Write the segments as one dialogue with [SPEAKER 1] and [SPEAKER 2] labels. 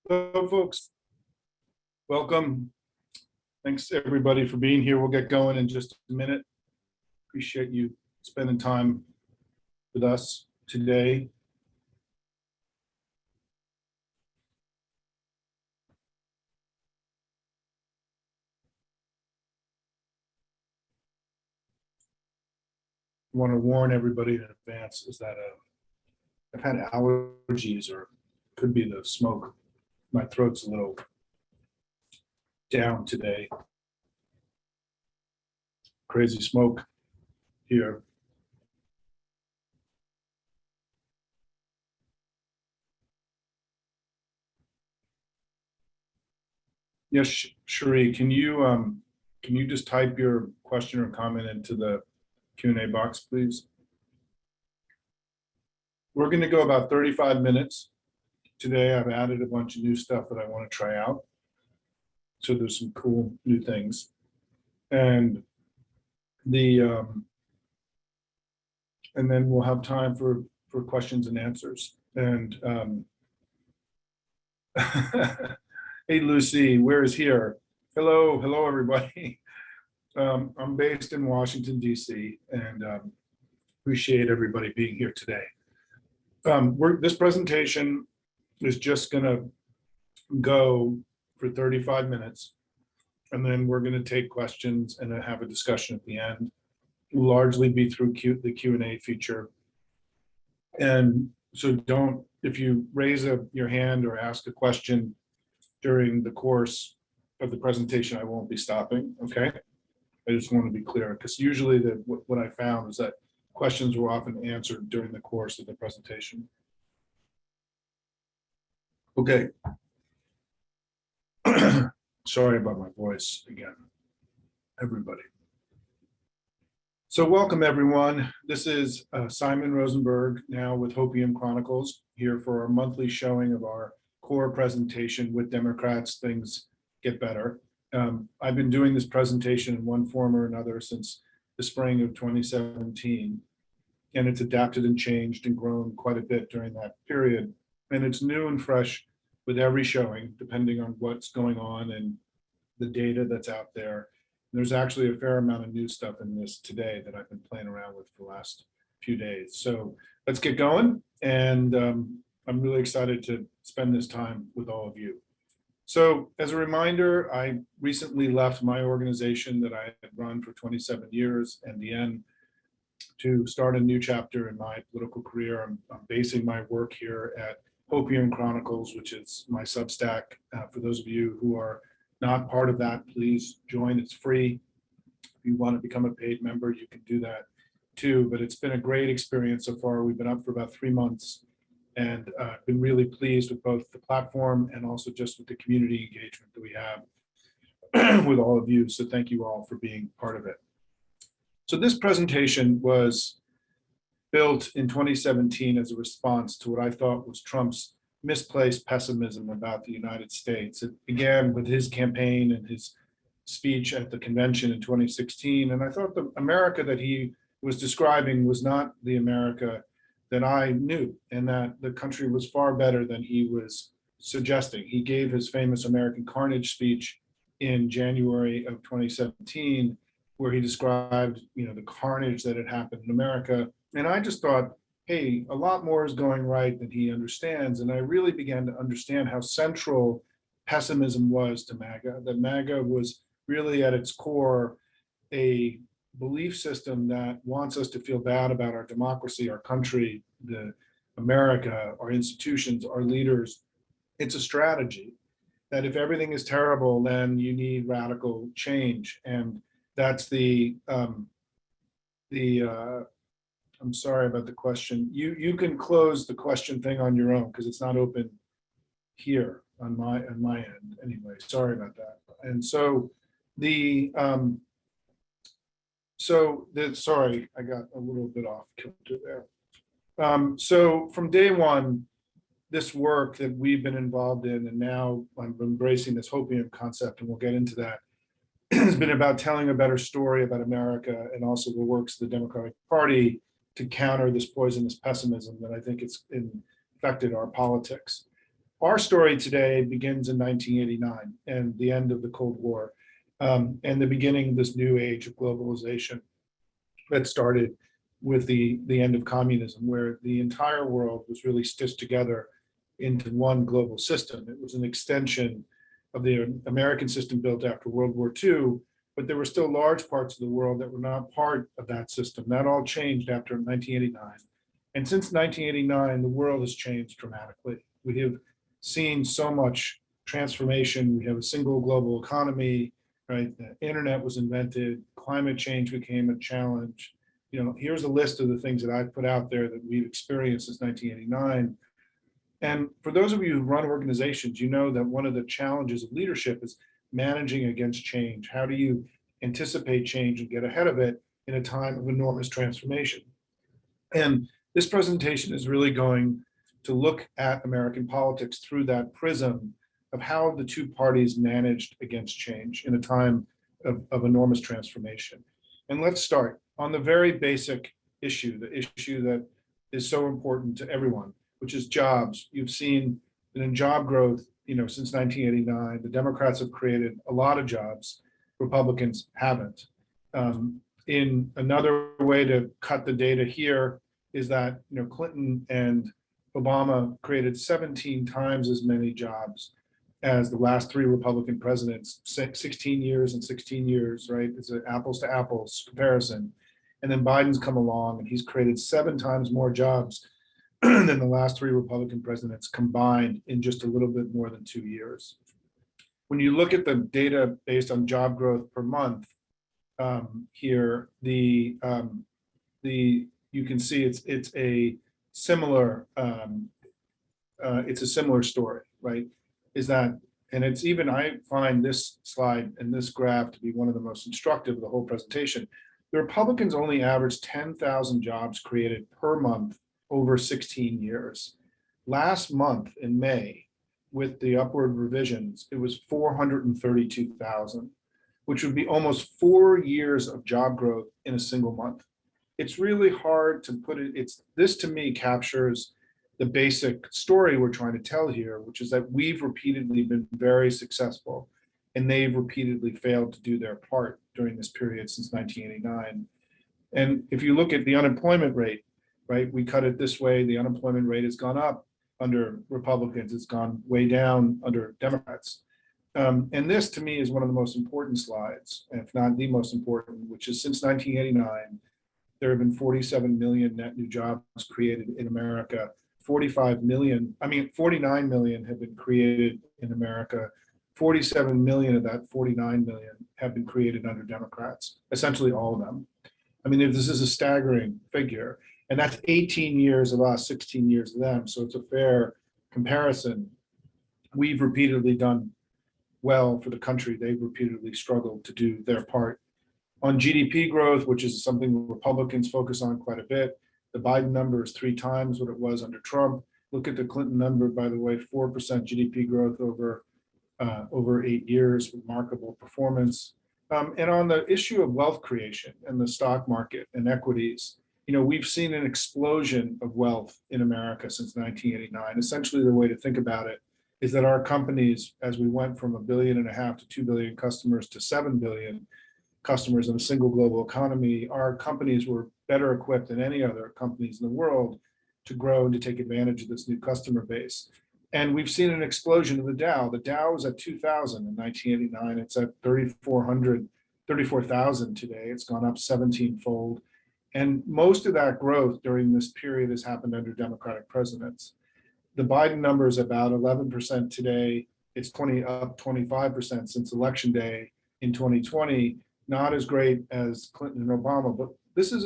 [SPEAKER 1] Hello, folks. Welcome. Thanks, everybody, for being here. We'll get going in just a minute. Appreciate you spending time with us today. I want to warn everybody in advance is that I've had allergies, or could be the smoke. My throat's a little down today. Crazy smoke here. Yes, Cherie, can you just type your question or comment into the Q&A box, please? We're going to go about 35 minutes. Today, I've added a bunch of new stuff that I want to try out. So there's some cool new things. And then we'll have time for questions and answers. And hey, Lucy, where is here? Hello, everybody. I'm based in Washington, D.C., and appreciate everybody being here today. This presentation is just going to go for 35 minutes, and then we're going to take questions and then have a discussion at the end. Will largely be through the Q&A feature. And so if you raise your hand or ask a question during the course of the presentation, I won't be stopping, okay? I just want to be clear, because usually what I found is that questions were often answered during the course of the presentation. Okay. Sorry about my voice again, everybody. So welcome, everyone. This is Simon Rosenberg, now with Hopium Chronicles, here for our monthly showing of our core presentation With Democrats, Things Get Better. I've been doing this presentation in one form or another since the spring of 2017, and it's adapted and changed and grown quite a bit during that period. And it's new and fresh with every showing, depending on what's going on and the data that's out there. There's actually a fair amount of new stuff in this today that I've been playing around with for the last few days. So let's get going. And I'm really excited to spend this time with all of you. So as a reminder, I recently left my organization that I had run for 27 years, NDN, to start a new chapter in my political career. I'm basing my work here at Hopium Chronicles, which is my Substack. For those of you who are not part of that, please join. It's free. If you want to become a paid member, you can do that too. But it's been a great experience so far. We've been up for about 3 months, and been really pleased with both the platform and also just with the community engagement that we have with all of you. So thank you all for being part of it. So this presentation was built in 2017 as a response to what I thought was Trump's misplaced pessimism about the United States. It began with his campaign and his speech at the convention in 2016. And I thought the America that he was describing was not the America that I knew, and that the country was far better than he was suggesting. He gave his famous American Carnage speech in January of 2017, where he described, the carnage that had happened in America. And I just thought, hey, a lot more is going right than he understands. And I really began to understand how central pessimism was to MAGA, that MAGA was really at its core a belief system that wants us to feel bad about our democracy, our country, America, our institutions, our leaders. It's a strategy that if everything is terrible, then you need radical change. And that's I'm sorry about the question. You can close the question thing on your own because it's not open here on my end anyway. Sorry about that. And so sorry, I got a little bit off kilter there. So from day one, this work that we've been involved in, and now I'm embracing this Hopium concept, and we'll get into that, has been about telling a better story about America and also the works of the Democratic Party to counter this poisonous pessimism that I think it's infected our politics. our story today begins in 1989 and the end of the Cold War, and the beginning of this new age of globalization that started with the end of communism, where the entire world was really stitched together into one global system. It was an extension of the American system built after World War II, but there were still large parts of the world that were not part of that system. That all changed after 1989. And since 1989, the world has changed dramatically. We have seen so much transformation. We have a single global economy, right? The internet was invented, climate change became a challenge. Here's a list of the things that I've put out there that we've experienced since 1989. And for those of you who run organizations, you know that one of the challenges of leadership is managing against change. How do you anticipate change and get ahead of it in a time of enormous transformation? And this presentation is really going to look at American politics through that prism of how the two parties managed against change in a time of enormous transformation. And let's start on the very basic issue, the issue that is so important to everyone, which is jobs. You've seen that in job growth, since 1989, the Democrats have created a lot of jobs. Republicans haven't. In another way to cut the data here is that Clinton and Obama created 17 times as many jobs as the last three Republican presidents, 16 years and 16 years, right? It's an apples to apples comparison. And then Biden's come along and he's created 7 times more jobs than the last three Republican presidents combined in just a little bit more than 2 years. When you look at the data based on job growth per month, here, you can see it's a similar story, right? I find this slide and this graph to be one of the most instructive of the whole presentation. The Republicans only averaged 10,000 jobs created per month over 16 years. Last month in May, with the upward revisions, it was 432,000, which would be almost 4 years of job growth in a single month. It's really hard to put it. This to me captures the basic story we're trying to tell here, which is that we've repeatedly been very successful and they've repeatedly failed to do their part during this period since 1989. And if you look at the unemployment rate, right, we cut it this way, the unemployment rate has gone up under Republicans, it's gone way down under Democrats. And this to me is one of the most important slides, if not the most important, which is since 1989, there have been 47 million net new jobs created in America. 49 million have been created in America. 47 million of that 49 million have been created under Democrats, essentially all of them. This is a staggering figure. And that's 18 years of us, 16 years of them. So it's a fair comparison. We've repeatedly done well for the country. They've repeatedly struggled to do their part. On GDP growth, which is something Republicans focus on quite a bit, the Biden number is 3 times what it was under Trump. Look at the Clinton number, by the way, 4% GDP growth over 8 years, remarkable performance. And on the issue of wealth creation and the stock market and equities, we've seen an explosion of wealth in America since 1989. Essentially, the way to think about it is that our companies, as we went from 1.5 billion to 2 billion customers to 7 billion customers in a single global economy, our companies were better equipped than any other companies in the world to grow and to take advantage of this new customer base. And we've seen an explosion of the Dow. The Dow was at 2,000 in 1989. It's at 34,000 today. It's gone up 17-fold. And most of that growth during this period has happened under Democratic presidents. The Biden number is about 11% today. It's up 25% since Election Day in 2020. Not as great as Clinton and Obama, but this is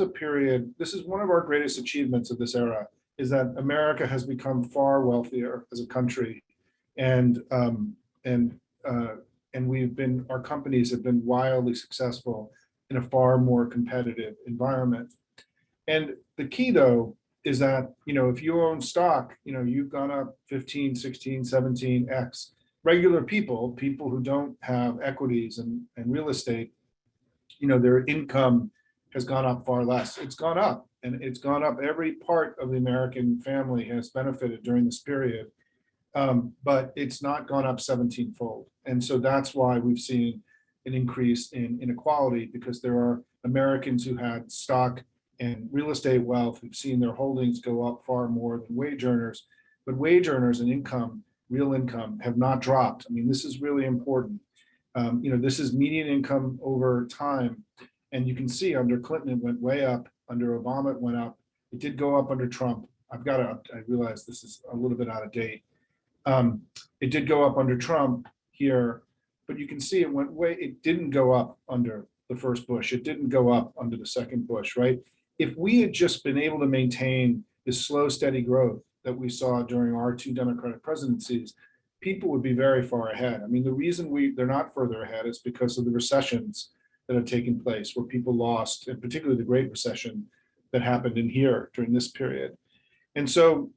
[SPEAKER 1] one of our greatest achievements of this era, is that America has become far wealthier as a country, and our companies have been wildly successful in a far more competitive environment. And the key, though, is that if you own stock, you've gone up 15, 16, 17x. Regular people who don't have equities and real estate, their income has gone up far less. It's gone up, and it's gone up. Every part of the American family has benefited during this period. but it's not gone up 17-fold. And so that's why we've seen an increase in inequality, because there are Americans who had stock and real estate wealth who've seen their holdings go up far more than wage earners. But wage earners and income, real income, have not dropped. I mean, this is really important. This is median income over time. And you can see under Clinton, it went way up. Under Obama, it went up. It did go up under Trump. I realize this is a little bit out of date. It did go up under Trump here, but you can see it didn't go up under the first Bush. It didn't go up under the second Bush, right? If we had just been able to maintain this slow, steady growth that we saw during our two Democratic presidencies, people would be very far ahead. I mean, the reason they're not further ahead is because of the recessions that have taken place, where people lost, and particularly the Great Recession that happened in here during this period. And so,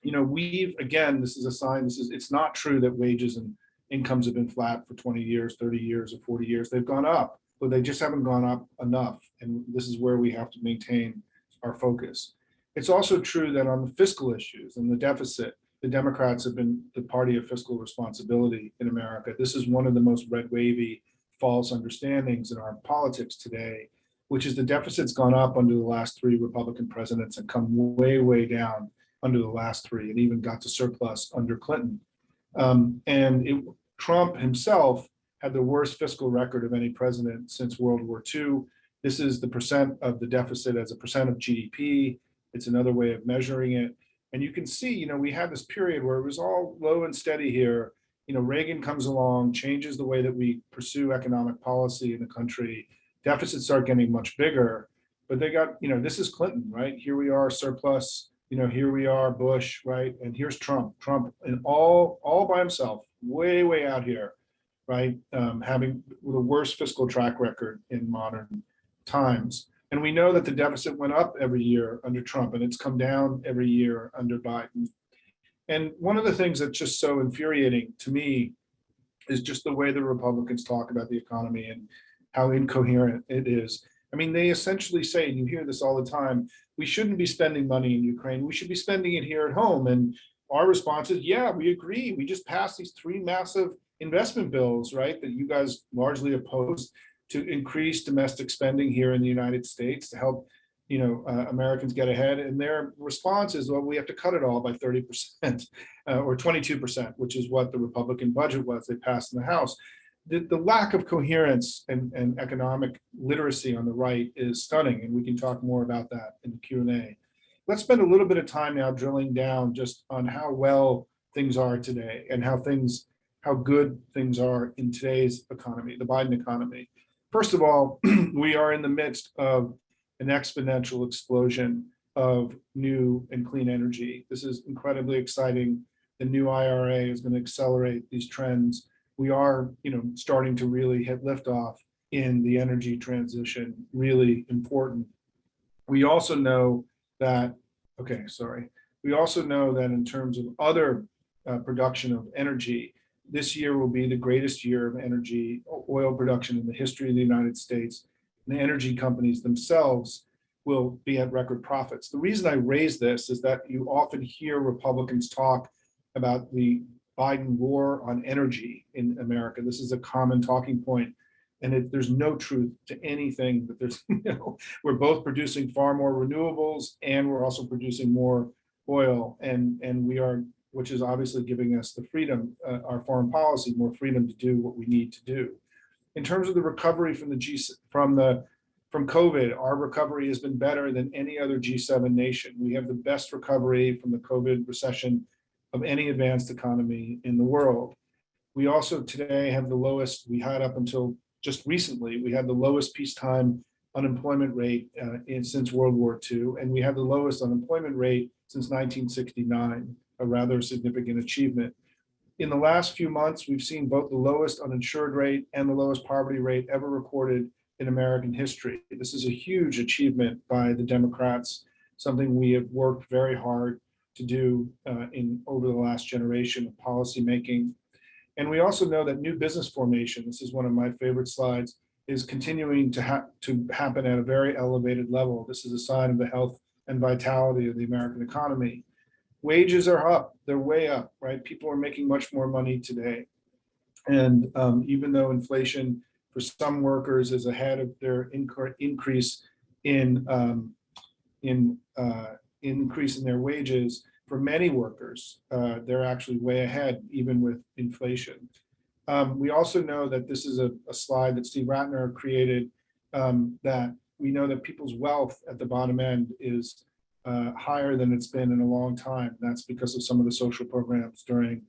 [SPEAKER 1] this is a sign, it's not true that wages and incomes have been flat for 20 years, 30 years, or 40 years. They've gone up, but they just haven't gone up enough. And this is where we have to maintain our focus. It's also true that on the fiscal issues and the deficit, the Democrats have been the party of fiscal responsibility in America. This is one of the most red wavy false understandings in our politics today, which is the deficit's gone up under the last three Republican presidents and come way, way down under the last three, and even got to surplus under Clinton. Trump himself had the worst fiscal record of any president since World War II. This is the percent of the deficit as a percent of GDP. It's another way of measuring it. And you can see, we had this period where it was all low and steady here. Reagan comes along, changes the way that we pursue economic policy in the country. Deficits start getting much bigger, but they got, this is Clinton, right? Here we are, surplus. Here we are, Bush, right? And here's Trump, and all by himself, way, way out here, right? Having the worst fiscal track record in modern times. And we know that the deficit went up every year under Trump, and it's come down every year under Biden. And one of the things that's just so infuriating to me is just the way the Republicans talk about the economy and how incoherent it is. I mean, they essentially say, and you hear this all the time, we shouldn't be spending money in Ukraine. We should be spending it here at home. And our response is, yeah, we agree. We just passed these three massive investment bills, right, that you guys largely opposed, to increase domestic spending here in the United States to help, Americans get ahead. And their response is, well, we have to cut it all by 30% or 22%, which is what the Republican budget was they passed in the House. The lack of coherence and economic literacy on the right is stunning, and we can talk more about that in the Q&A. Let's spend a little bit of time now drilling down just on how well things are today and how good things are in today's economy, the Biden economy. First of all, we are in the midst of an exponential explosion of new and clean energy. This is incredibly exciting. The new IRA is going to accelerate these trends. We are, starting to really hit liftoff in the energy transition, really important. We also know that, we also know that in terms of other production of energy, this year will be the greatest year of energy, oil production in the history of the United States. And the energy companies themselves will be at record profits. The reason I raise this is that you often hear Republicans talk about the Biden war on energy in America. This is a common talking point, and there's no truth to anything that there's, we're both producing far more renewables, and we're also producing more oil, and we are, which is obviously giving us the freedom, our foreign policy, more freedom to do what we need to do. In terms of the recovery from COVID, our recovery has been better than any other G7 nation. We have the best recovery from the COVID recession of any advanced economy in the world. We also today have the lowest, we had up until just recently, we had the lowest peacetime unemployment rate since World War II, and we have the lowest unemployment rate since 1969, a rather significant achievement. In the last few months, we've seen both the lowest uninsured rate and the lowest poverty rate ever recorded in American history. This is a huge achievement by the Democrats, something we have worked very hard to do over the last generation of policymaking. And we also know that new business formation, this is one of my favorite slides, is continuing to happen at a very elevated level. This is a sign of the health and vitality of the American economy. Wages are up, they're way up, right? People are making much more money today. And even though inflation for some workers is ahead of their increase in in increase in their wages, for many workers, they're actually way ahead, even with inflation. We also know that this is a slide that Steve Ratner created, that we know that people's wealth at the bottom end is higher than it's been in a long time. That's because of some of the social programs during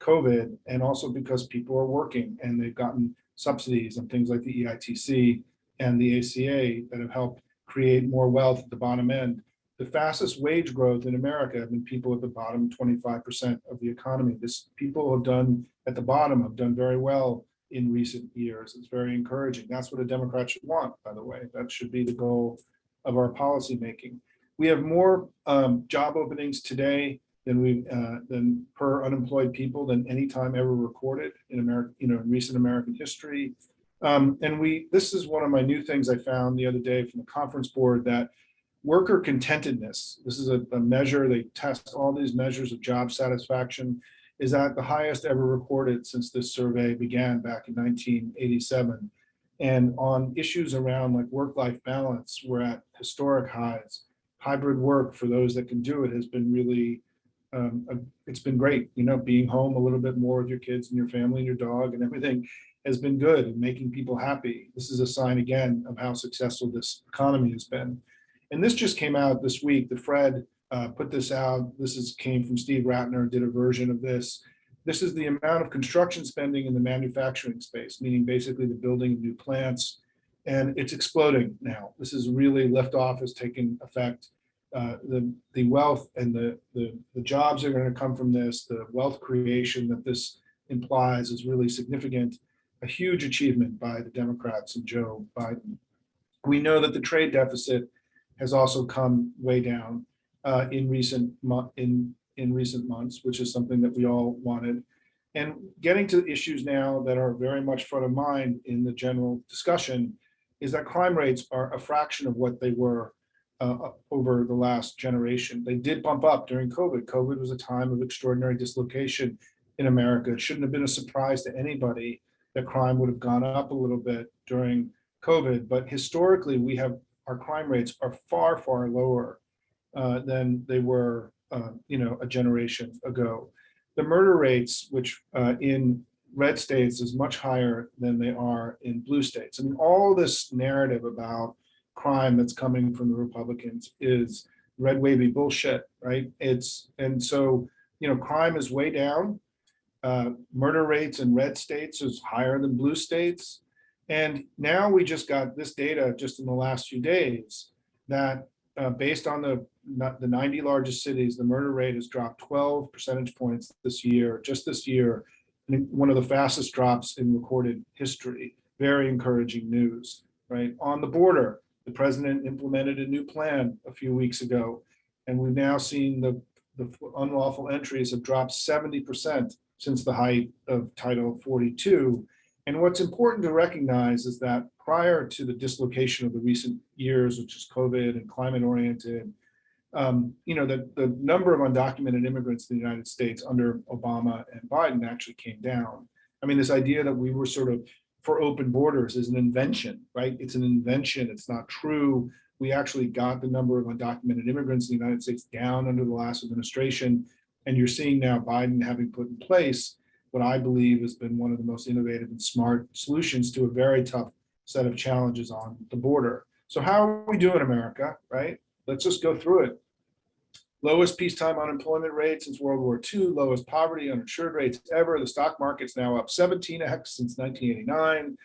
[SPEAKER 1] COVID, and also because people are working and they've gotten subsidies and things like the EITC and the ACA that have helped create more wealth at the bottom end. The fastest wage growth in America have been people at the bottom 25% of the economy. This people have done at the bottom have done very well in recent years. It's very encouraging. That's what a Democrat should want, by the way. That should be the goal of our policy making. We have more job openings today than per unemployed people than any time ever recorded in America, in recent American history. And this is one of my new things I found the other day from the conference board, that worker contentedness, this is a measure, they test all these measures of job satisfaction, is at the highest ever recorded since this survey began back in 1987. And on issues around like work-life balance, we're at historic highs. Hybrid work, for those that can do it, has been really, it's been great. Being home a little bit more with your kids and your family and your dog and everything has been good and making people happy. This is a sign again of how successful this economy has been. And this just came out this week. The Fred put this out. Came from Steve Ratner, did a version of this. This is the amount of construction spending in the manufacturing space, meaning basically the building of new plants. And it's exploding now. This is really liftoff has taken effect. The wealth and the jobs are going to come from this. The wealth creation that this implies is really significant. A huge achievement by the Democrats and Joe Biden. We know that the trade deficit has also come way down in recent months, which is something that we all wanted. And getting to issues now that are very much front of mind in the general discussion is that crime rates are a fraction of what they were over the last generation. They did bump up during COVID. COVID was a time of extraordinary dislocation in America. It shouldn't have been a surprise to anybody that crime would have gone up a little bit during COVID. But historically, our crime rates are far, far lower than they were, a generation ago. The murder rates, which in red states is much higher than they are in blue states. I mean, all this narrative about crime that's coming from the Republicans is red wavy bullshit, right? Crime is way down. Murder rates in red states is higher than blue states. And now we just got this data just in the last few days that based on the 90 largest cities, the murder rate has dropped 12 percentage points just this year, one of the fastest drops in recorded history. Very encouraging news, right? On the border, the president implemented a new plan a few weeks ago, and we've now seen the unlawful entries have dropped 70% since the height of Title 42. And what's important to recognize is that prior to the dislocation of the recent years, which is COVID and climate oriented, the number of undocumented immigrants in the United States under Obama and Biden actually came down. I mean, this idea that we were sort of for open borders is an invention, right? It's an invention. It's not true. We actually got the number of undocumented immigrants in the United States down under the last administration. And you're seeing now Biden having put in place what I believe has been one of the most innovative and smart solutions to a very tough set of challenges on the border. So how are we doing, America, right? Let's just go through it. Lowest peacetime unemployment rate since World War II, lowest poverty uninsured rates ever. The stock market's now up 17x since 1989.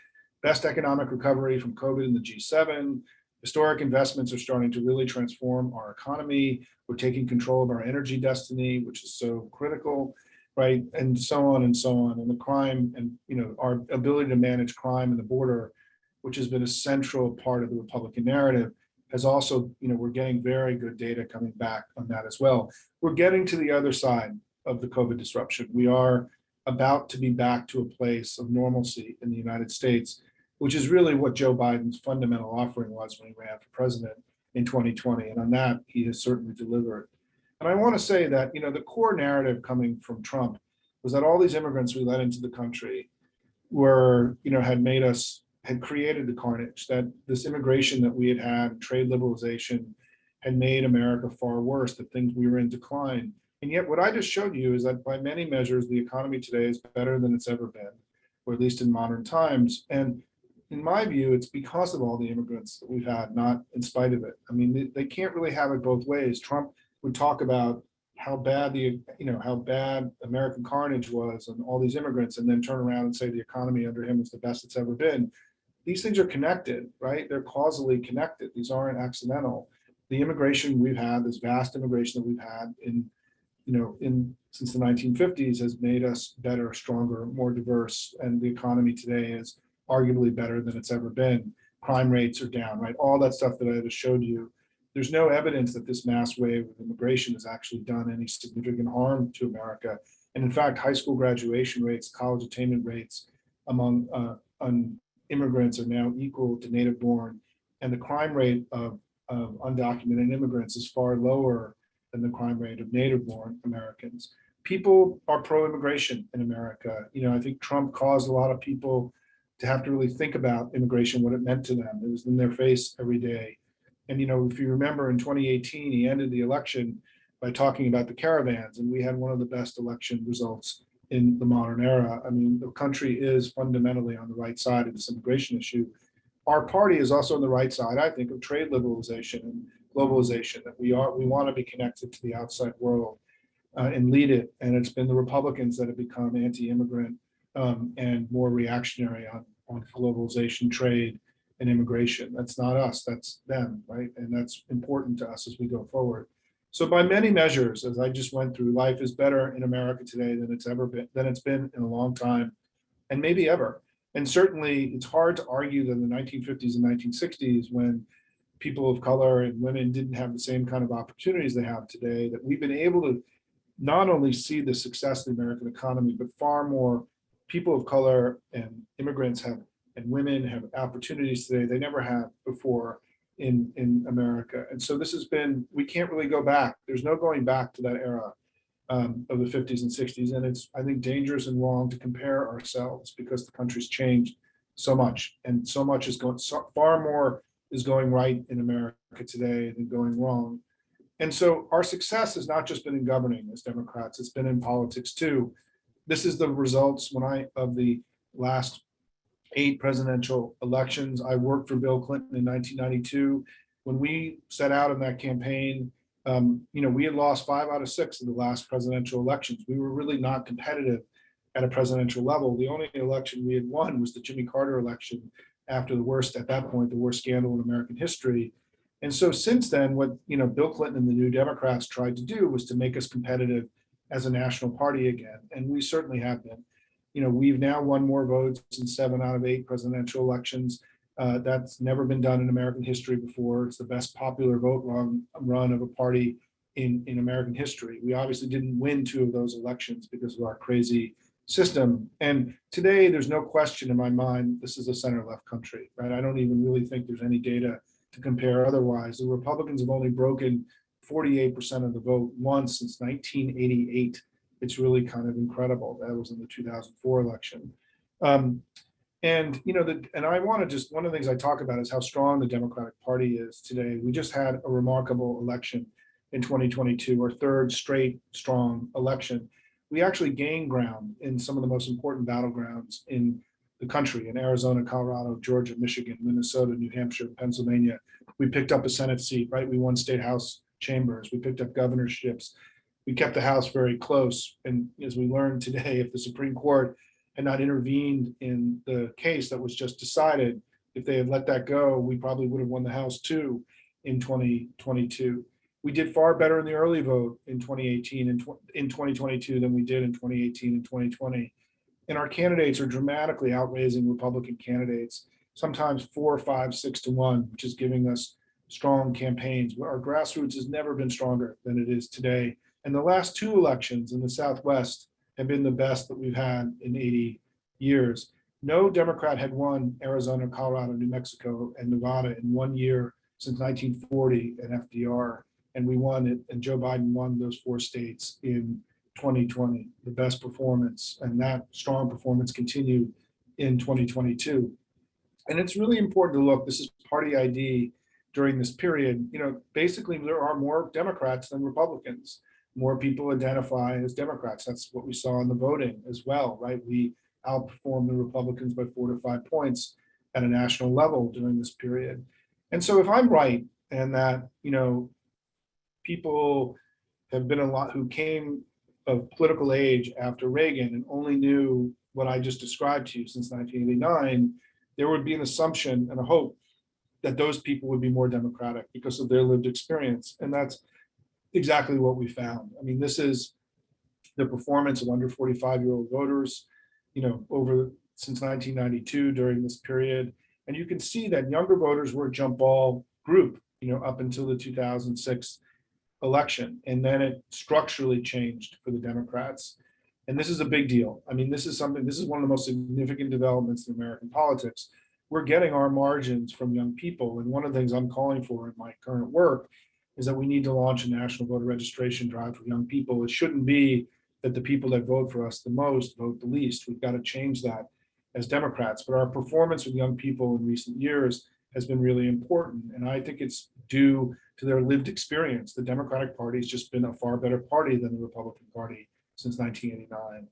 [SPEAKER 1] Best economic recovery from COVID in the G7. Historic investments are starting to really transform our economy. We're taking control of our energy destiny, which is so critical, right? And so on and so on. And the crime and, our ability to manage crime in the border, which has been a central part of the Republican narrative, has also, we're getting very good data coming back on that as well. We're getting to the other side of the COVID disruption. We are about to be back to a place of normalcy in the United States, which is really what Joe Biden's fundamental offering was when he ran for president in 2020. And on that, he has certainly delivered. And I want to say that, the core narrative coming from Trump was that all these immigrants we let into the country were, had created the carnage, that this immigration that we had, trade liberalization, had made America far worse, that things we were in decline. And yet what I just showed you is that by many measures, the economy today is better than it's ever been, or at least in modern times. And in my view, it's because of all the immigrants that we've had, not in spite of it. I mean, they can't really have it both ways. Trump would talk about how bad how bad American carnage was and all these immigrants, and then turn around and say the economy under him was the best it's ever been. These things are connected, right? They're causally connected. These aren't accidental. The immigration we've had, this vast immigration that we've had since the 1950s has made us better, stronger, more diverse, and the economy today is arguably better than it's ever been. Crime rates are down, right? All that stuff that I just showed you. There's no evidence that this mass wave of immigration has actually done any significant harm to America. And in fact, high school graduation rates, college attainment rates among immigrants are now equal to native born. And the crime rate of undocumented immigrants is far lower than the crime rate of native born Americans. People are pro-immigration in America. I think Trump caused a lot of people to have to really think about immigration, what it meant to them. It was in their face every day. And, if you remember in 2018, he ended the election by talking about the caravans, and we had one of the best election results in the modern era. I mean, the country is fundamentally on the right side of this immigration issue. Our party is also on the right side, I think, of trade liberalization and globalization, that we want to be connected to the outside world and lead it. And it's been the Republicans that have become anti-immigrant and more reactionary on globalization, trade, and immigration. That's not us, that's them, right? And that's important to us as we go forward. So by many measures, as I just went through, life is better in America today than it's been in a long time, and maybe ever. And certainly it's hard to argue that in the 1950s and 1960s, when people of color and women didn't have the same kind of opportunities they have today, that we've been able to not only see the success of the American economy, but far more people of color and immigrants and women have opportunities today they never had before in America. And so we can't really go back. There's no going back to that era of the 50s and 60s. And it's, I think, dangerous and wrong to compare ourselves, because the country's changed so much, and so much is far more is going right in America today than going wrong. And so our success has not just been in governing as Democrats, it's been in politics too. This is the results of the last 8 presidential elections. I worked for Bill Clinton in 1992. When we set out in that campaign, we had lost 5 out of 6 of the last presidential elections. We were really not competitive at a presidential level. The only election we had won was the Jimmy Carter election, after at that point, the worst scandal in American history. And so since then, what Bill Clinton and the New Democrats tried to do was to make us competitive as a national party again. And we certainly have been. We've now won more votes in 7 out of 8 presidential elections. That's never been done in American history before. It's the best popular vote run of a party in American history. We obviously didn't win 2 of those elections because of our crazy system. And today, there's no question in my mind, this is a center-left country, right? I don't even really think there's any data to compare otherwise. The Republicans have only broken 48% of the vote once since 1988. It's really kind of incredible. That was in the 2004 election. And I want to one of the things I talk about is how strong the Democratic Party is today. We just had a remarkable election in 2022, our 3rd straight strong election. We actually gained ground in some of the most important battlegrounds in the country, in Arizona, Colorado, Georgia, Michigan, Minnesota, New Hampshire, Pennsylvania. We picked up a Senate seat, right? We won state house chambers. We picked up governorships. We kept the House very close. And as we learned today, if the Supreme Court had not intervened in the case that was just decided, if they had let that go, we probably would have won the House too in 2022. We did far better in the early vote in 2018 and in 2022 than we did in 2018 and 2020. And our candidates are dramatically outraising Republican candidates, sometimes 4, 5, 6 to 1, which is giving us strong campaigns. Our grassroots has never been stronger than it is today. And the last 2 elections in the Southwest have been the best that we've had in 80 years. No Democrat had won Arizona, Colorado, New Mexico, and Nevada in 1 year since 1940 and FDR. and we won it, and Joe Biden won those 4 states in 2020, the best performance, and that strong performance continued in 2022. And it's really important to look, this is party ID during this period. Basically there are more Democrats than Republicans. More people identify as Democrats. That's what we saw in the voting as well, right? We outperformed the Republicans by 4 to 5 points at a national level during this period. And so if I'm right, and that, people have been a lot who came of political age after Reagan and only knew what I just described to you since 1989, there would be an assumption and a hope that those people would be more Democratic because of their lived experience. And that's exactly what we found. I mean, this is the performance of under 45-year-old voters, over since 1992 during this period. And you can see that younger voters were a jump ball group, up until the 2006 election. And then it structurally changed for the Democrats. And this is a big deal. I mean, this is one of the most significant developments in American politics. We're getting our margins from young people. And one of the things I'm calling for in my current work is that we need to launch a national voter registration drive for young people. It shouldn't be that the people that vote for us the most vote the least. We've got to change that as Democrats. But our performance with young people in recent years has been really important. And I think it's due to their lived experience. The Democratic Party has just been a far better party than the Republican Party since 1989.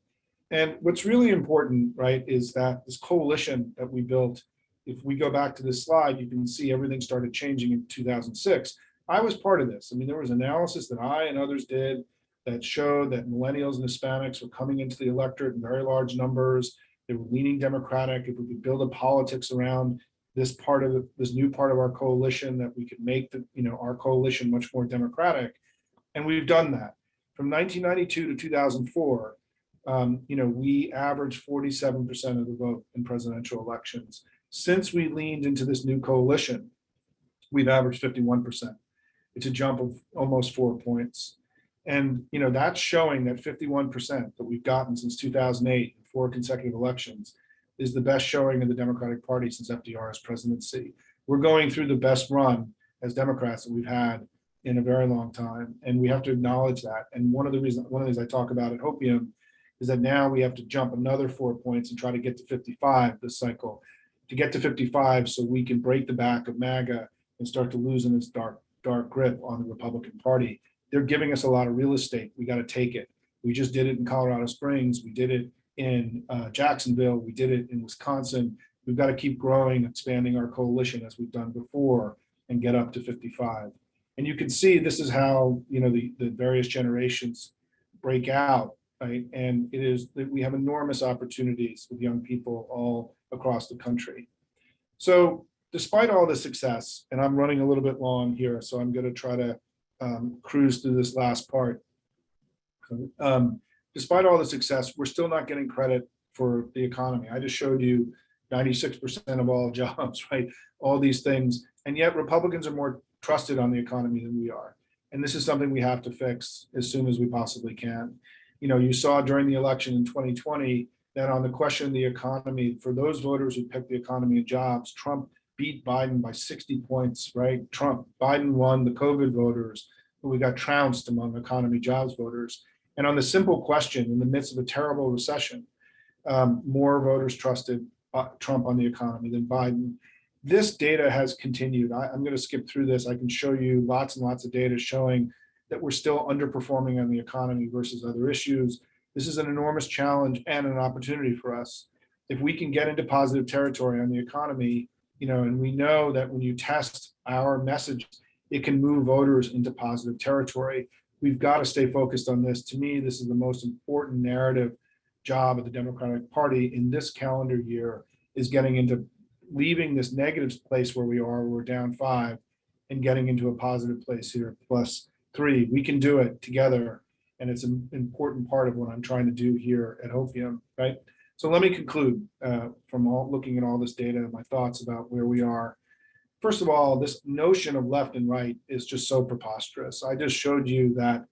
[SPEAKER 1] And what's really important, right, is that this coalition that we built, if we go back to this slide, you can see everything started changing in 2006. I was part of this. I mean, there was analysis that I and others did that showed that millennials and Hispanics were coming into the electorate in very large numbers. They were leaning Democratic. If we could build a politics around this new part of our coalition, that we could make our coalition much more Democratic. And we've done that. From 1992 to 2004, we averaged 47% of the vote in presidential elections. Since we leaned into this new coalition, we've averaged 51%. It's a jump of almost 4 points. And that's showing that 51% that we've gotten since 2008, 4 consecutive elections, is the best showing of the Democratic Party since FDR's presidency. We're going through the best run as Democrats that we've had in a very long time, and we have to acknowledge that. And one of the things I talk about at Hopium is that now we have to jump another 4 points and try to get to 55 this cycle, to get to 55 so we can break the back of MAGA and start to loosen its dark grip on the Republican Party. They're giving us a lot of real estate. We got to take it. We just did it in Colorado Springs. We did it in Jacksonville. We did it in Wisconsin. We've got to keep growing, expanding our coalition as we've done before, and get up to 55. And you can see this is how the various generations break out, right? And it is that we have enormous opportunities with young people all across the country. So despite all the success, and I'm running a little bit long here, so I'm going to try to cruise through this last part. Despite all the success, we're still not getting credit for the economy. I just showed you 96% of all jobs, right? All these things. And yet Republicans are more trusted on the economy than we are. And this is something we have to fix as soon as we possibly can. You saw during the election in 2020 that on the question of the economy, for those voters who picked the economy and jobs, Trump beat Biden by 60 points, right? Biden won the COVID voters, but we got trounced among economy jobs voters. And on the simple question, in the midst of a terrible recession, more voters trusted Trump on the economy than Biden. This data has continued. I'm going to skip through this. I can show you lots and lots of data showing that we're still underperforming on the economy versus other issues. This is an enormous challenge and an opportunity for us. If we can get into positive territory on the economy, and we know that when you test our message, it can move voters into positive territory. We've got to stay focused on this. To me, this is the most important narrative job of the Democratic Party in this calendar year, is getting into leaving this negative place where we are, we're down 5, and getting into a positive place here, +3. We can do it together. And it's an important part of what I'm trying to do here at Hopium, right? So let me conclude from looking at all this data, my thoughts about where we are. First of all, this notion of left and right is just so preposterous. I just showed you that,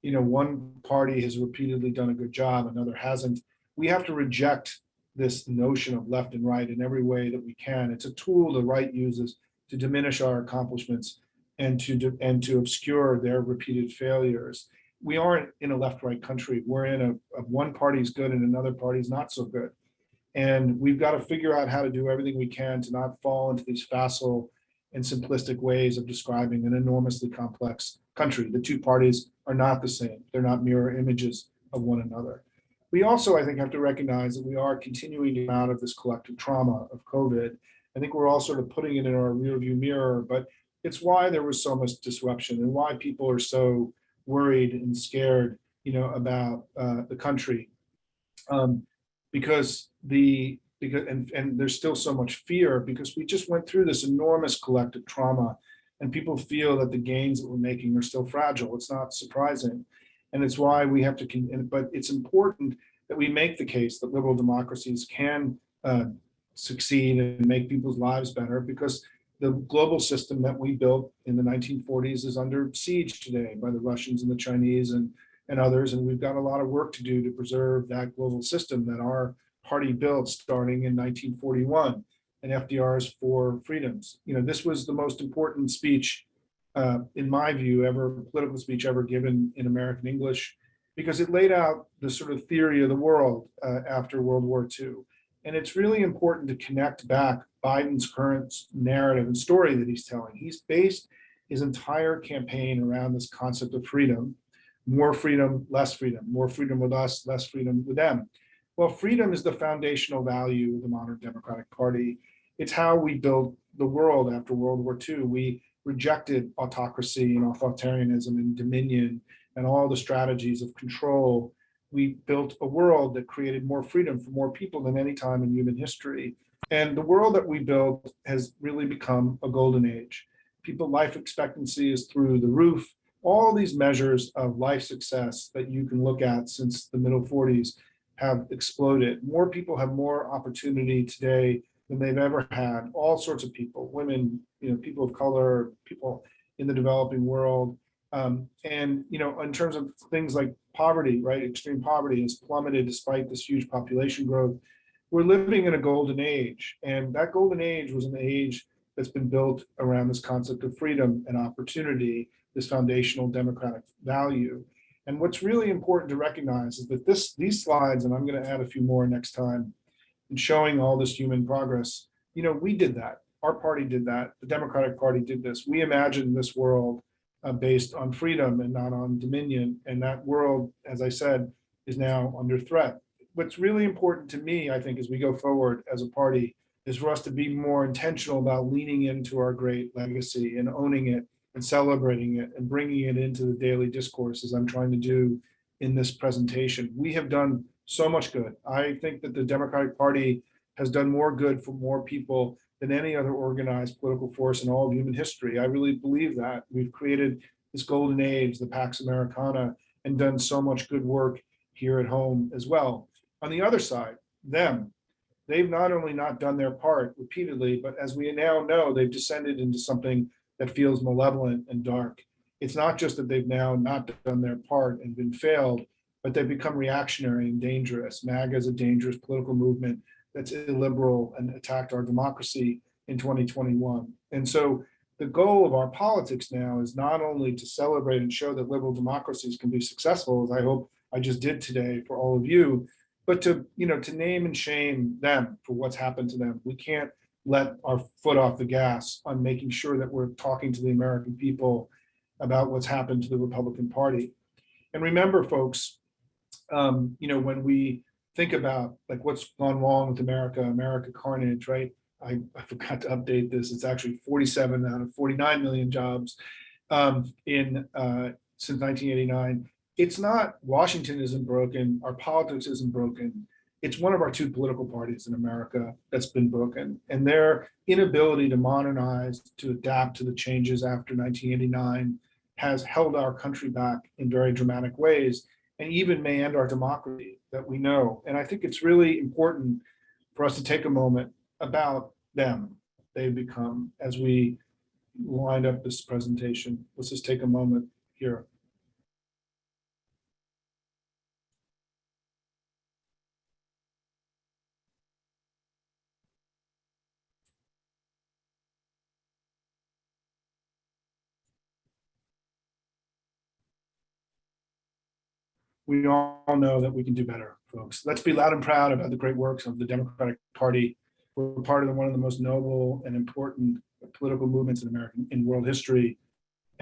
[SPEAKER 1] one party has repeatedly done a good job, another hasn't. We have to reject this notion of left and right in every way that we can. It's a tool the right uses to diminish our accomplishments and to obscure their repeated failures. We aren't in a left-right country. We're in a one party's good and another party's not so good. And we've got to figure out how to do everything we can to not fall into these facile and simplistic ways of describing an enormously complex country. The two parties are not the same. They're not mirror images of one another. We also, I think, have to recognize that we are continuing to come out of this collective trauma of COVID. I think we're all sort of putting it in our rearview mirror, but it's why there was so much disruption and why people are so worried and scared, about the country. Um, because and there's still so much fear because we just went through this enormous collective trauma, and people feel that the gains that we're making are still fragile. It's not surprising, and it's why we have to. But it's important that we make the case that liberal democracies can succeed and make people's lives better, because the global system that we built in the 1940s is under siege today by the Russians and the Chinese and others. And we've got a lot of work to do to preserve that global system that our party built starting in 1941 and FDR's Four Freedoms. This was the most important speech, in my view, political speech ever given in American English, because it laid out the sort of theory of the world after World War II. And it's really important to connect back Biden's current narrative and story that he's telling. He's based his entire campaign around this concept of freedom: more freedom, less freedom, more freedom with us, less freedom with them. Well, freedom is the foundational value of the modern Democratic Party. It's how we built the world after World War II. We rejected autocracy and authoritarianism and dominion and all the strategies of control. We built a world that created more freedom for more people than any time in human history. And the world that we built has really become a golden age. People life expectancy is through the roof. All these measures of life success that you can look at since the middle 40s have exploded. More people have more opportunity today than they've ever had. All sorts of people, women, people of color, people in the developing world. And in terms of things like poverty, right? Extreme poverty has plummeted despite this huge population growth. We're living in a golden age, and that golden age was an age that's been built around this concept of freedom and opportunity, this foundational democratic value. And what's really important to recognize is that these slides, and I'm going to add a few more next time, in showing all this human progress, we did that. Our party did that. The Democratic Party did this. We imagined this world based on freedom and not on dominion. And that world, as I said, is now under threat. What's really important to me, I think, as we go forward as a party, is for us to be more intentional about leaning into our great legacy and owning it and celebrating it and bringing it into the daily discourse, as I'm trying to do in this presentation. We have done so much good. I think that the Democratic Party has done more good for more people than any other organized political force in all of human history. I really believe that. We've created this golden age, the Pax Americana, and done so much good work here at home as well. On the other side, they've not only not done their part repeatedly, but as we now know, they've descended into something that feels malevolent and dark. It's not just that they've now not done their part and been failed, but they've become reactionary and dangerous. MAGA is a dangerous political movement that's illiberal and attacked our democracy in 2021. And so the goal of our politics now is not only to celebrate and show that liberal democracies can be successful, as I hope I just did today for all of you, but to name and shame them for what's happened to them. We can't let our foot off the gas on making sure that we're talking to the American people about what's happened to the Republican Party. And remember, folks, when we think about like what's gone wrong with America carnage, right? I forgot to update this. It's actually 47 out of 49 million jobs in since 1989. It's not Washington isn't broken, our politics isn't broken. It's one of our two political parties in America that's been broken, and their inability to modernize, to adapt to the changes after 1989 has held our country back in very dramatic ways, and even may end our democracy that we know. And I think it's really important for us to take a moment about them they've become as we wind up this presentation. Let's just take a moment here. we all know that we can do better, folks. Let's be loud and proud about the great works of the Democratic Party. We're part of one of the most noble and important political movements in world history.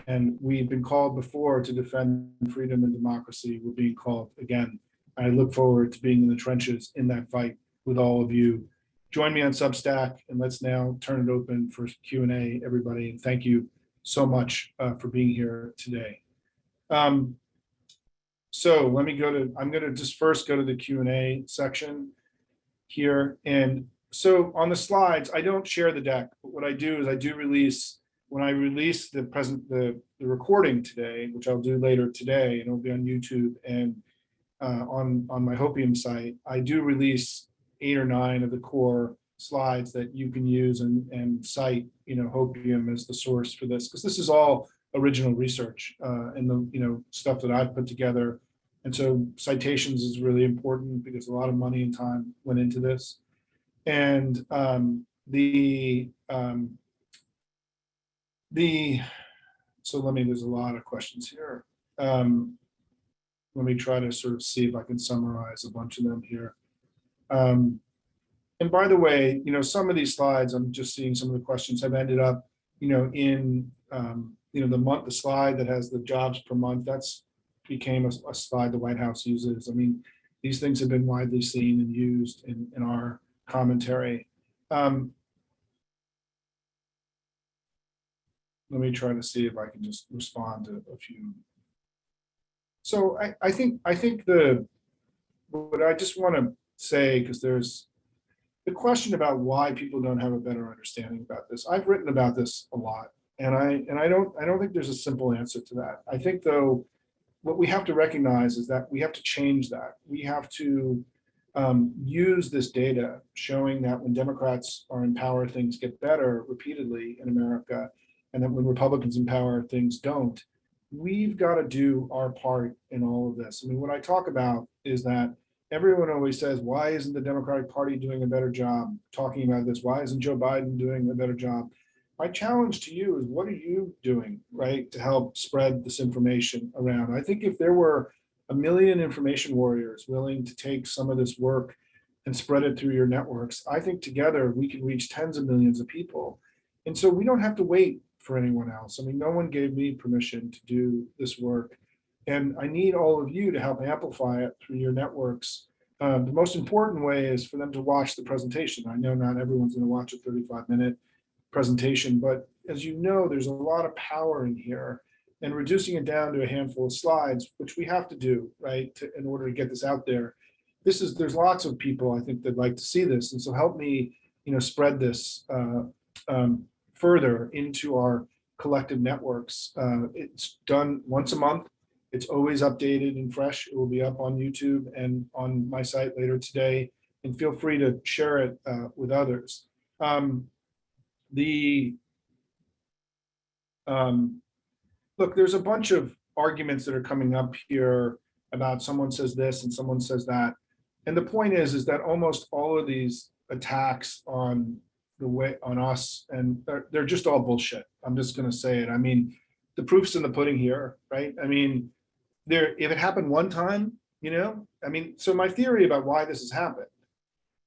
[SPEAKER 1] And we've been called before to defend freedom and democracy. We're being called again. I look forward to being in the trenches in that fight with all of you. Join me on Substack, and let's now turn it open for Q&A, everybody. And thank you so much for being here today. So let me I'm going to just first go to the Q&A section here. And so on the slides, I don't share the deck, but what I do is I do release, when I release the recording today, which I'll do later today, and it'll be on YouTube and on my Hopium site, I do release 8 or 9 of the core slides that you can use and cite, Hopium as the source for this, because this is all original research and the stuff that I've put together. And so citations is really important because a lot of money and time went into this. And there's a lot of questions here. Let me try to sort of see if I can summarize a bunch of them here. And by the way, some of these slides, I'm just seeing some of the questions have ended up, in the slide that has the jobs per month. That's became a slide the White House uses. I mean, these things have been widely seen and used in our commentary. Let me try to see if I can just respond to a few. So I think what I just want to say, because there's the question about why people don't have a better understanding about this. I've written about this a lot, and I don't think there's a simple answer to that. I think, though, what we have to recognize is that we have to change that. We have to use this data showing that when Democrats are in power, things get better repeatedly in America, and that when Republicans in power, things don't. We've got to do our part in all of this. I mean, what I talk about is that everyone always says, why isn't the Democratic Party doing a better job talking about this? Why isn't Joe Biden doing a better job? My challenge to you is, what are you doing, right, to help spread this information around? I think if there were 1 million information warriors willing to take some of this work and spread it through your networks, I think together we can reach tens of millions of people. And so we don't have to wait for anyone else. I mean, no one gave me permission to do this work. And I need all of you to help amplify it through your networks. The most important way is for them to watch the presentation. I know not everyone's going to watch a 35-minute presentation, but as you know, there's a lot of power in here, and reducing it down to a handful of slides, which we have to do, right, in order to get this out there. There's lots of people, I think, that like to see this, and so help me, spread this further into our collective networks. It's done once a month. It's always updated and fresh. It will be up on YouTube and on my site later today, and feel free to share it with others. Look, there's a bunch of arguments that are coming up here about someone says this and someone says that. And the point is that almost all of these attacks on us, and they're just all bullshit. I'm just going to say it. I mean, the proof's in the pudding here, right? I mean, if it happened one time, so my theory about why this has happened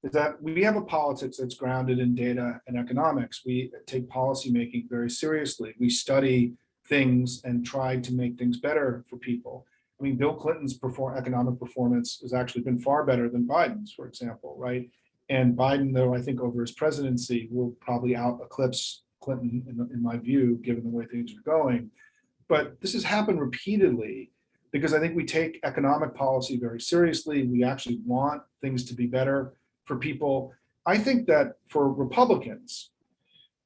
[SPEAKER 1] is that we have a politics that's grounded in data and economics. We take policymaking very seriously. We study things and try to make things better for people. I mean, Bill Clinton's economic performance has actually been far better than Biden's, for example, right? And Biden, though, I think over his presidency will probably eclipse Clinton in my view, given the way things are going. But this has happened repeatedly because I think we take economic policy very seriously. We actually want things to be better for people. I think that for Republicans,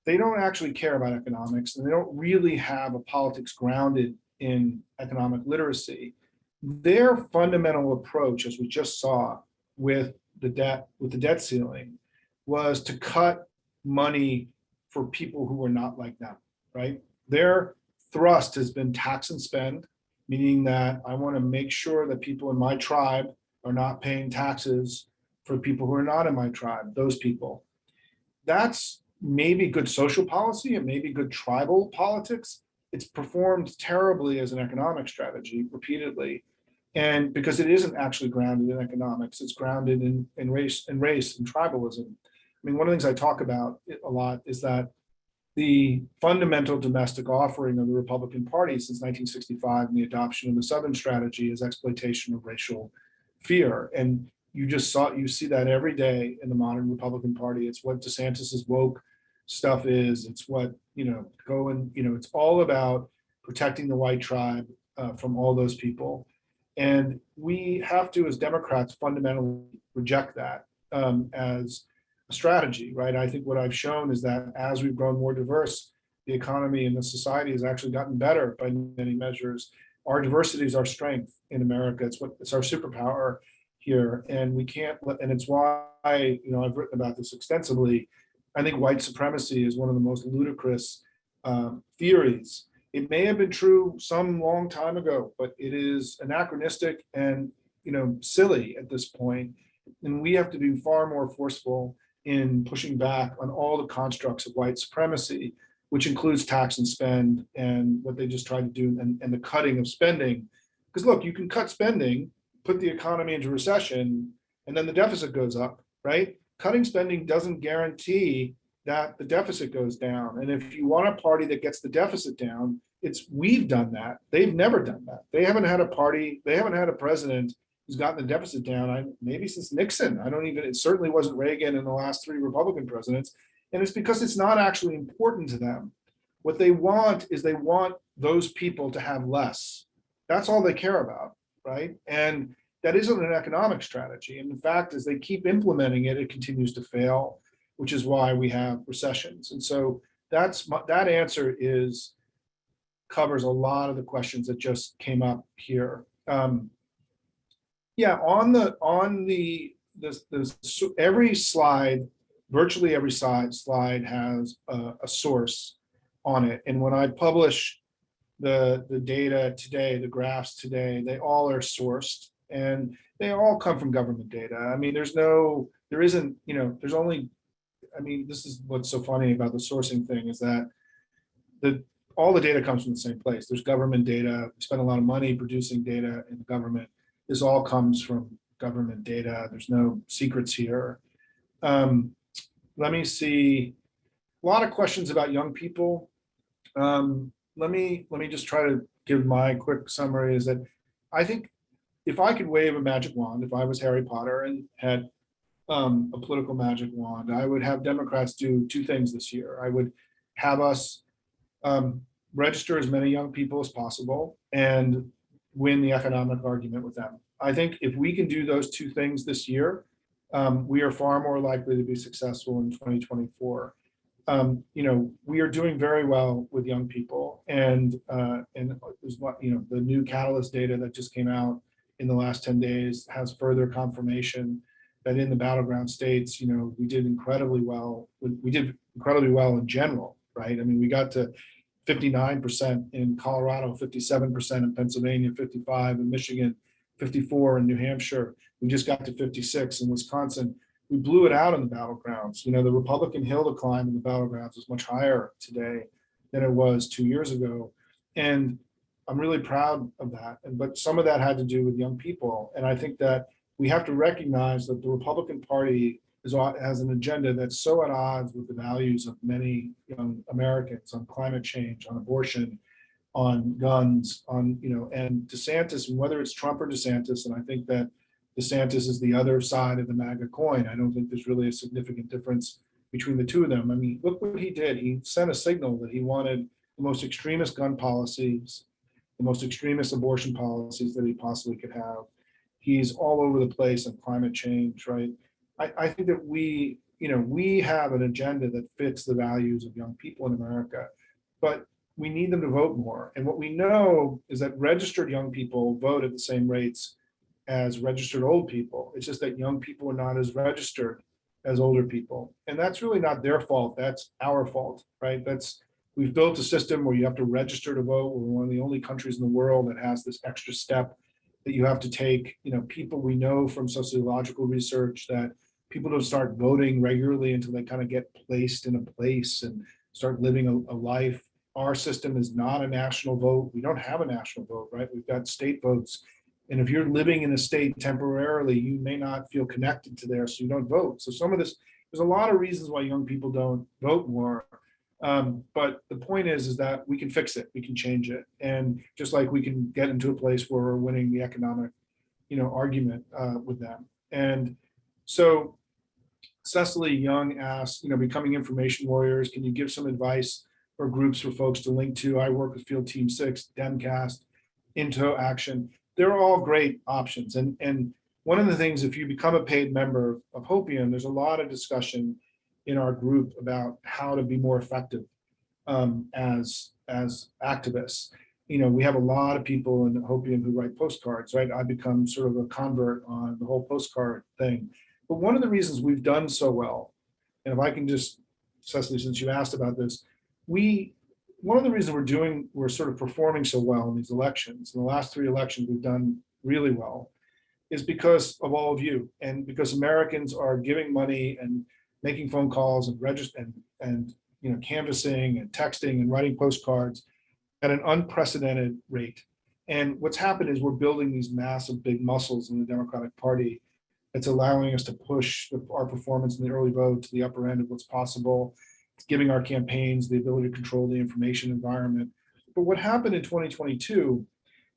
[SPEAKER 1] they don't actually care about economics, and they don't really have a politics grounded in economic literacy. Their fundamental approach, as we just saw with the debt ceiling, was to cut money for people who are not like them, right? Their thrust has been tax and spend, meaning that I want to make sure that people in my tribe are not paying taxes for people who are not in my tribe, those people. That's maybe good social policy, it may be good tribal politics. It's performed terribly as an economic strategy repeatedly. And because it isn't actually grounded in economics, it's grounded in race and tribalism. I mean, one of the things I talk about a lot is that the fundamental domestic offering of the Republican Party since 1965 and the adoption of the Southern strategy is exploitation of racial fear. And you see that every day in the modern Republican Party. It's what DeSantis's woke stuff is. It's what, it's all about protecting the white tribe from all those people. And we have to, as Democrats, fundamentally reject that as a strategy, right? I think what I've shown is that as we've grown more diverse, the economy and the society has actually gotten better by many measures. Our diversity is our strength in America. It's our superpower here, and we can't. And it's why I've written about this extensively. I think white supremacy is one of the most ludicrous theories. It may have been true some long time ago, but it is anachronistic and silly at this point. And we have to be far more forceful in pushing back on all the constructs of white supremacy, which includes tax and spend and what they just tried to do and the cutting of spending. Because look, you can cut spending, put the economy into recession, and then the deficit goes up, right? Cutting spending doesn't guarantee that the deficit goes down. And if you want a party that gets the deficit down, we've done that. They've never done that. They haven't had a president who's gotten the deficit down, maybe since Nixon. It certainly wasn't Reagan and the last three Republican presidents. And it's because it's not actually important to them. What they want is those people to have less. That's all they care about, right? And that isn't an economic strategy. And in fact, as they keep implementing it, it continues to fail, which is why we have recessions. And so that answer covers a lot of the questions that just came up here. Every slide, virtually every slide has a source on it. And when I publish the data today, the graphs today, they all are sourced and they all come from government data. I mean, this is what's so funny about the sourcing thing is that all the data comes from the same place. There's government data. We spend a lot of money producing data in the government. This all comes from government data. There's no secrets here. Let me see. A lot of questions about young people. Let me just try to give my quick summary. Is that I think if I could wave a magic wand, if I was Harry Potter and had a political magic wand, I would have Democrats do two things this year. I would have us register as many young people as possible and win the economic argument with them. I think if we can do those two things this year, we are far more likely to be successful in 2024. We are doing very well with young people, and there's the new Catalyst data that just came out in the last 10 days has further confirmation that in the battleground states, we did incredibly well. We did incredibly well in general, right? I mean, we got to 59% in Colorado, 57% in Pennsylvania, 55% in Michigan, 54% in New Hampshire. We just got to 56% in Wisconsin. We blew it out in the battlegrounds. The Republican hill to climb in the battlegrounds is much higher today than it was 2 years ago. And I'm really proud of that. But some of that had to do with young people. And I think that we have to recognize that the Republican Party has an agenda that's so at odds with the values of many young Americans on climate change, on abortion, on guns, and DeSantis, and whether it's Trump or DeSantis, and I think that DeSantis is the other side of the MAGA coin. I don't think there's really a significant difference between the two of them. I mean, look what he did. He sent a signal that he wanted the most extremist gun policies, the most extremist abortion policies that he possibly could have. He's all over the place on climate change, right? I think that we have an agenda that fits the values of young people in America, but we need them to vote more. And what we know is that registered young people vote at the same rates as registered old people. It's just that young people are not as registered as older people. And that's really not their fault. That's our fault, right? We've built a system where you have to register to vote. We're one of the only countries in the world that has this extra step that you have to take. People we know from sociological research that people don't start voting regularly until they kind of get placed in a place and start living a life. Our system is not a national vote. We don't have a national vote, right? We've got state votes. And if you're living in a state temporarily, you may not feel connected to there, so you don't vote. So some of this, there's a lot of reasons why young people don't vote more. But the point is that we can fix it, we can change it. And just like we can get into a place where we're winning the economic, argument with them. And so Cecily Young asked, becoming information warriors, can you give some advice or groups for folks to link to? I work with Field Team 6, Demcast, Into Action. They're all great options. And one of the things, if you become a paid member of Hopium, there's a lot of discussion in our group about how to be more effective as activists. We have a lot of people in Hopium who write postcards, right? I become sort of a convert on the whole postcard thing. But one of the reasons we've done so well, and if I can just, Cecily, since you asked about this, one of the reasons we're sort of performing so well in these elections, in the last 3 elections, we've done really well, is because of all of you, and because Americans are giving money and making phone calls and registering and canvassing and texting and writing postcards at an unprecedented rate. And what's happened is we're building these massive big muscles in the Democratic Party that's allowing us to push our performance in the early vote to the upper end of what's possible. It's giving our campaigns the ability to control the information environment. But what happened in 2022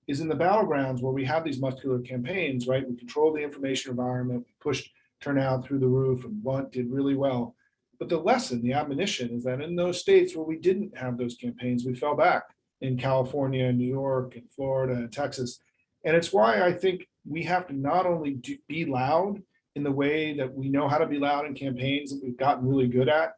[SPEAKER 1] is in the battlegrounds where we have these muscular campaigns, right? We controlled the information environment, we pushed turnout through the roof, and Bunt did really well. But the lesson, the admonition, is that in those states where we didn't have those campaigns, we fell back in California, and New York, and Florida, and Texas. And it's why I think we have to not only be loud in the way that we know how to be loud in campaigns that we've gotten really good at,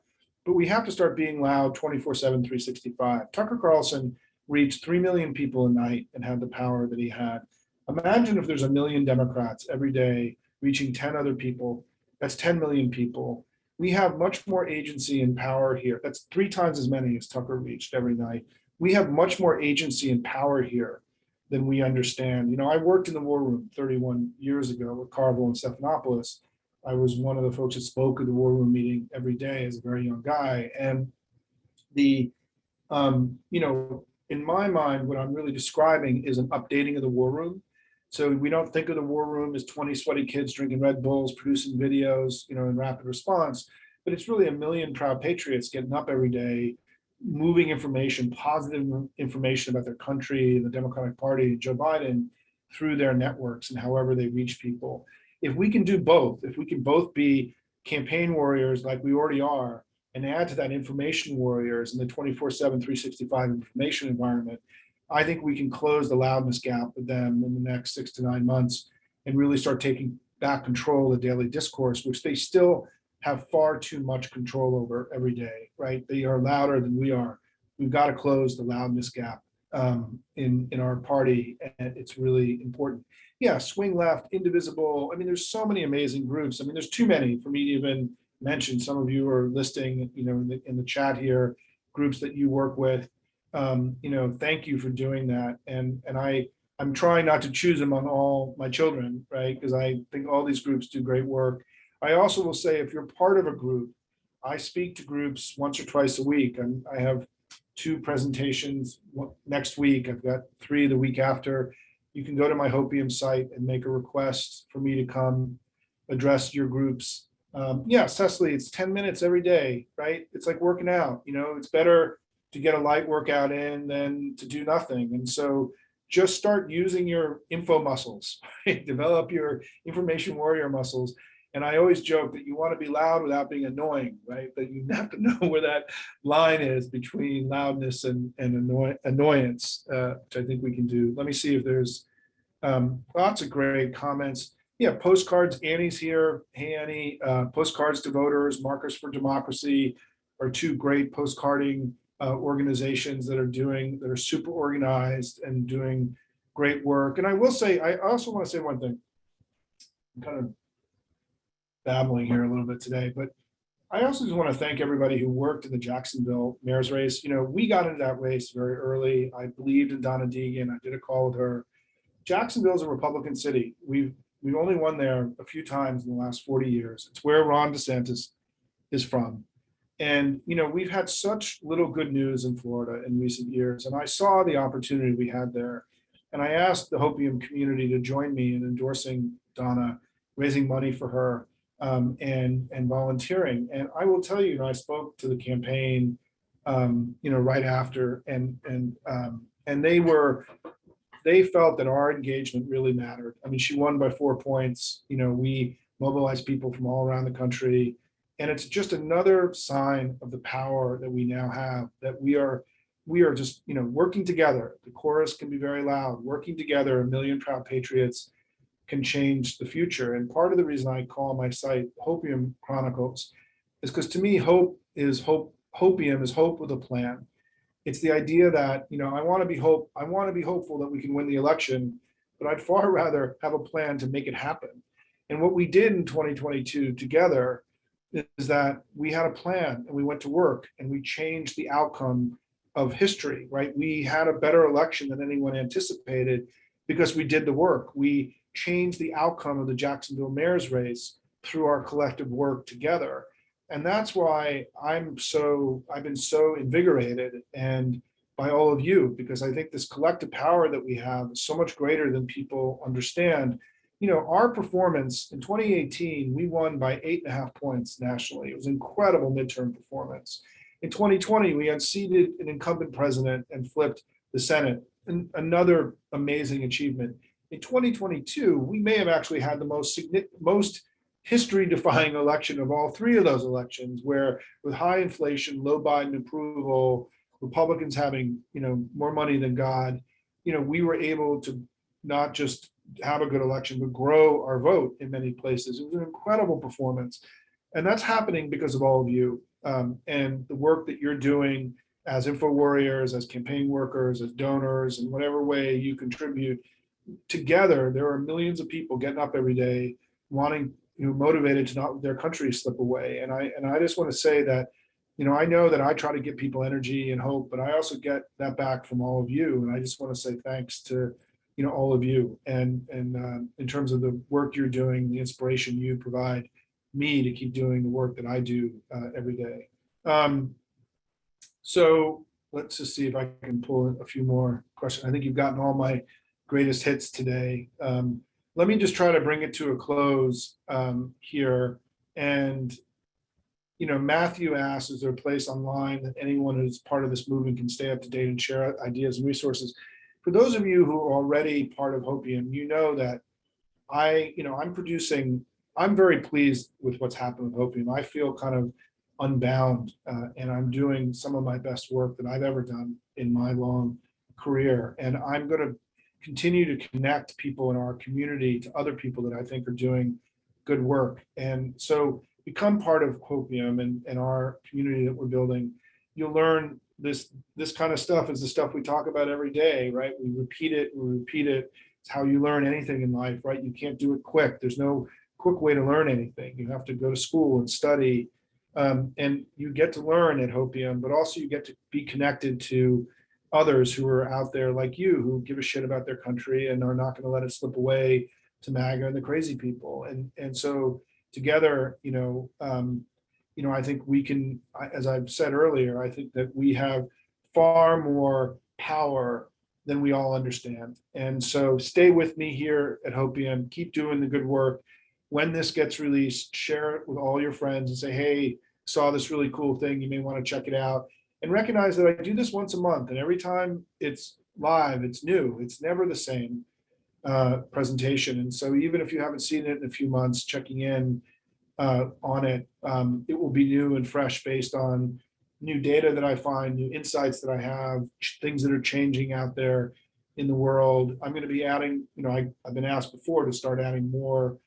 [SPEAKER 1] but we have to start being loud 24/7, 365. Tucker Carlson reached 3 million people a night and had the power that he had. Imagine if there's 1 million Democrats every day reaching 10 other people. That's 10 million people. We have much more agency and power here. That's 3 times as many as Tucker reached every night. We have much more agency and power here than we understand. I worked in the war room 31 years ago with Carville and Stephanopoulos. I was one of the folks that spoke at the war room meeting every day as a very young guy. And in my mind, what I'm really describing is an updating of the war room. So we don't think of the war room as 20 sweaty kids drinking Red Bulls, producing videos, in rapid response, but it's really 1 million proud patriots getting up every day, moving information, positive information about their country, the Democratic Party, Joe Biden, through their networks and however they reach people. If we can do both, if we can both be campaign warriors like we already are, and add to that information warriors in the 24/7, 365 information environment, I think we can close the loudness gap with them in the next 6 to 9 months and really start taking back control of the daily discourse, which they still have far too much control over every day, right? They are louder than we are. We've got to close the loudness gap in our party, and it's really important. Yeah, Swing Left, Indivisible. I mean, there's so many amazing groups. I mean, there's too many for me to even mention. Some of you are listing, in the chat here, groups that you work with. Thank you for doing that. And I'm trying not to choose among all my children, right? Because I think all these groups do great work. I also will say, if you're part of a group, I speak to groups once or twice a week. I have 2 presentations next week. I've got 3 the week after. You can go to my Hopium site and make a request for me to come address your groups. Yeah, Cecily, it's 10 minutes every day, right? It's like working out. It's better to get a light workout in than to do nothing. And so just start using your info muscles, right? Develop your information warrior muscles. And I always joke that you want to be loud without being annoying, right? That you have to know where that line is between loudness and annoyance, which I think we can do. Let me see if there's lots of great comments. Yeah, postcards. Annie's here. Hey, Annie. Postcards to Voters, Markers for Democracy are 2 great postcarding organizations that are super organized and doing great work. And I will say, I also want to say one thing. I'm kind of babbling here a little bit today, but I also just want to thank everybody who worked in the Jacksonville mayor's race. We got into that race very early. I believed in Donna Deegan. I did a call with her. Jacksonville is a Republican city. We've only won there a few times in the last 40 years. It's where Ron DeSantis is from. And, we've had such little good news in Florida in recent years. And I saw the opportunity we had there. And I asked the Hopium community to join me in endorsing Donna, raising money for her, and volunteering. And I will tell you, I spoke to the campaign, right after, and they felt that our engagement really mattered. I mean, she won by 4 points. We mobilized people from all around the country. And it's just another sign of the power that we now have, that we are just, working together. The chorus can be very loud. Working together, a million proud patriots can change the future. And part of the reason I call my site Hopium Chronicles is because, to me, hopium is hope with a plan. It's the idea that, I want to be hopeful that we can win the election, but I'd far rather have a plan to make it happen. And what we did in 2022 together is that we had a plan, and we went to work, and we changed the outcome of history, right? We had a better election than anyone anticipated because we did the work. We changed the outcome of the Jacksonville mayor's race through our collective work together. And that's why I've been so invigorated and by all of you, because I think this collective power that we have is so much greater than people understand. Our performance in 2018, we won by 8.5 points nationally. It was an incredible midterm performance. In 2020, we unseated an incumbent president and flipped the Senate, another amazing achievement. In 2022, we may have actually had the most history-defying election of all three of those elections, where with high inflation, low Biden approval, Republicans having more money than God, we were able to not just have a good election, but grow our vote in many places. It was an incredible performance, and that's happening because of all of you, and the work that you're doing as info warriors, as campaign workers, as donors, in whatever way you contribute. Together, there are millions of people getting up every day, wanting, motivated to not let their country slip away. And I just want to say that, I know that I try to give people energy and hope, but I also get that back from all of you. And I just want to say thanks to, all of you. And in terms of the work you're doing, the inspiration you provide me to keep doing the work that I do every day. So let's just see if I can pull a few more questions. I think you've gotten all my greatest hits today. Let me just try to bring it to a close here. And, Matthew asks, is there a place online that anyone who's part of this movement can stay up to date and share ideas and resources? For those of you who are already part of Hopium, that I'm very pleased with what's happened with Hopium. I feel kind of unbound, and I'm doing some of my best work that I've ever done in my long career. And I'm going to continue to connect people in our community to other people that I think are doing good work. And so become part of Hopium and our community that we're building. You'll learn this kind of stuff is the stuff we talk about every day, right? We repeat it. It's how you learn anything in life, right? You can't do it quick. There's no quick way to learn anything. You have to go to school and study, and you get to learn at Hopium, but also you get to be connected to others who are out there like you, who give a shit about their country and are not going to let it slip away to MAGA and the crazy people. And so together, I think we can, as I've said earlier, I think that we have far more power than we all understand. And so stay with me here at Hopium, keep doing the good work. When this gets released, share it with all your friends and say, hey, saw this really cool thing, you may want to check it out. And recognize that I do this once a month, and every time it's live, it's new. It's never the same presentation. And so even if you haven't seen it in a few months, checking in on it, it will be new and fresh based on new data that I find, new insights that I have, things that are changing out there in the world. I'm going to be adding, I've been asked before to start adding more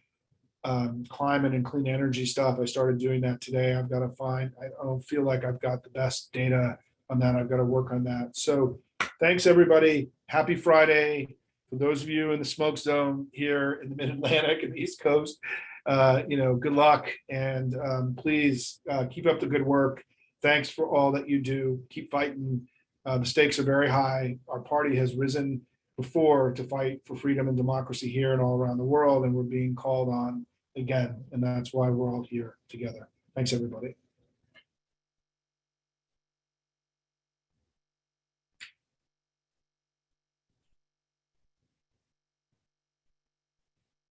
[SPEAKER 1] climate and clean energy stuff. I started doing that today. I've got to find, I don't feel like I've got the best data on that. I've got to work on that. So thanks everybody. Happy Friday. For those of you in the smoke zone here in the Mid-Atlantic and the East Coast, good luck, and please keep up the good work. Thanks for all that you do. Keep fighting. The stakes are very high. Our party has risen before to fight for freedom and democracy here and all around the world, and we're being called on again, and that's why we're all here together. Thanks, everybody.